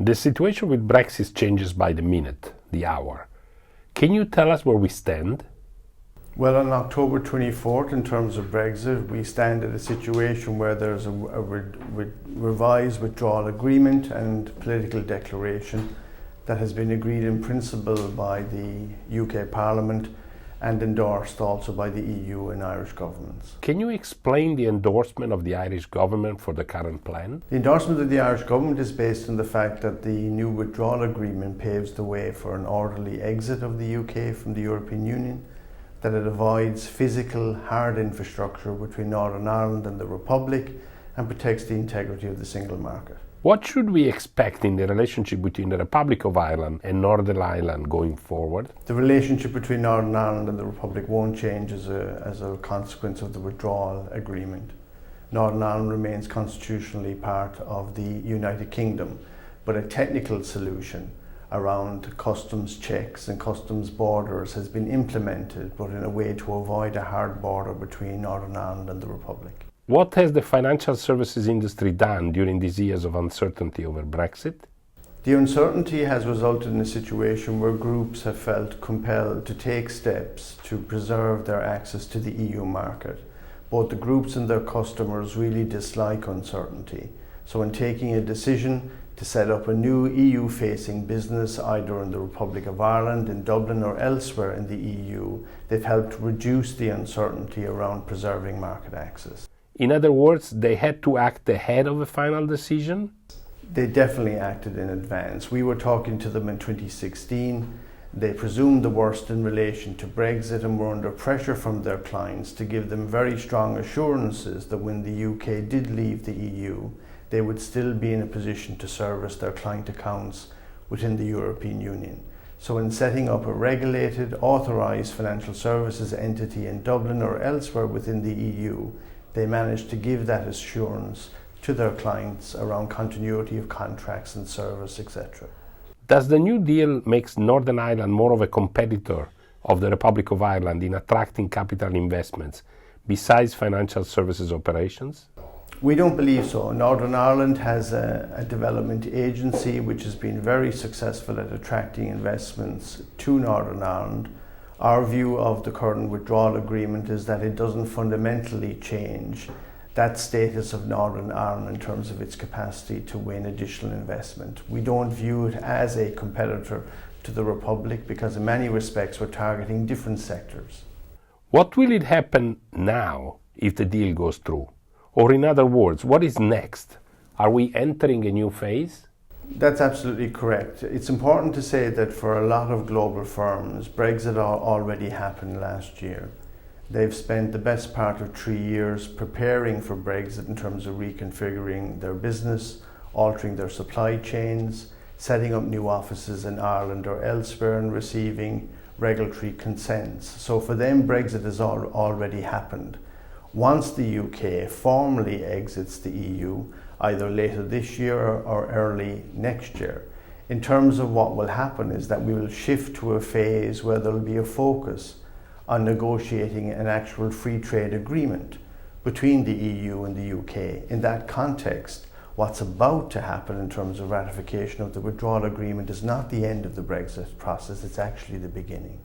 The situation with Brexit changes by the minute, the hour. Can you tell us where we stand? Well, on October 24th, in terms of Brexit, we stand at a situation where there's a revised withdrawal agreement and political declaration that has been agreed in principle by the UK Parliament and endorsed also by the EU and Irish governments. Can you explain the endorsement of the Irish government for the current plan? The endorsement of the Irish government is based on the fact that the new withdrawal agreement paves the way for an orderly exit of the UK from the European Union, that it avoids physical hard infrastructure between Northern Ireland and the Republic and protects the integrity of the single market. What should we expect in the relationship between the Republic of Ireland and Northern Ireland going forward? The relationship between Northern Ireland and the Republic won't change as a consequence of the withdrawal agreement. Northern Ireland remains constitutionally part of the United Kingdom, but a technical solution around customs checks and customs borders has been implemented, but in a way to avoid a hard border between Northern Ireland and the Republic. What has the financial services industry done during these years of uncertainty over Brexit? The uncertainty has resulted in a situation where groups have felt compelled to take steps to preserve their access to the EU market. Both the groups and their customers really dislike uncertainty. So in taking a decision to set up a new EU-facing business either in the Republic of Ireland, in Dublin or elsewhere in the EU, they've helped reduce the uncertainty around preserving market access. In other words, they had to act ahead of a final decision? They definitely acted in advance. We were talking to them in 2016. They presumed the worst in relation to Brexit and were under pressure from their clients to give them very strong assurances that when the UK did leave the EU, they would still be in a position to service their client accounts within the European Union. So in setting up a regulated, authorised financial services entity in Dublin or elsewhere within the EU, they managed to give that assurance to their clients around continuity of contracts and service, etc. Does the new deal make Northern Ireland more of a competitor of the Republic of Ireland in attracting capital investments besides financial services operations? We don't believe so. Northern Ireland has a development agency which has been very successful at attracting investments to Northern Ireland. Our view of the current withdrawal agreement is that it doesn't fundamentally change that status of Northern Ireland in terms of its capacity to win additional investment. We don't view it as a competitor to the Republic because in many respects we're targeting different sectors. What will it happen now if the deal goes through? Or in other words, what is next? Are we entering a new phase? That's absolutely correct. It's important to say that for a lot of global firms, Brexit already happened last year. They've spent the best part of 3 years preparing for Brexit in terms of reconfiguring their business, altering their supply chains, setting up new offices in Ireland or elsewhere and receiving regulatory consents. So for them, Brexit has already happened. Once the UK formally exits the EU, either later this year or early next year, in terms of what will happen is that we will shift to a phase where there will be a focus on negotiating an actual free trade agreement between the EU and the UK. In that context, what's about to happen in terms of ratification of the withdrawal agreement is not the end of the Brexit process, it's actually the beginning.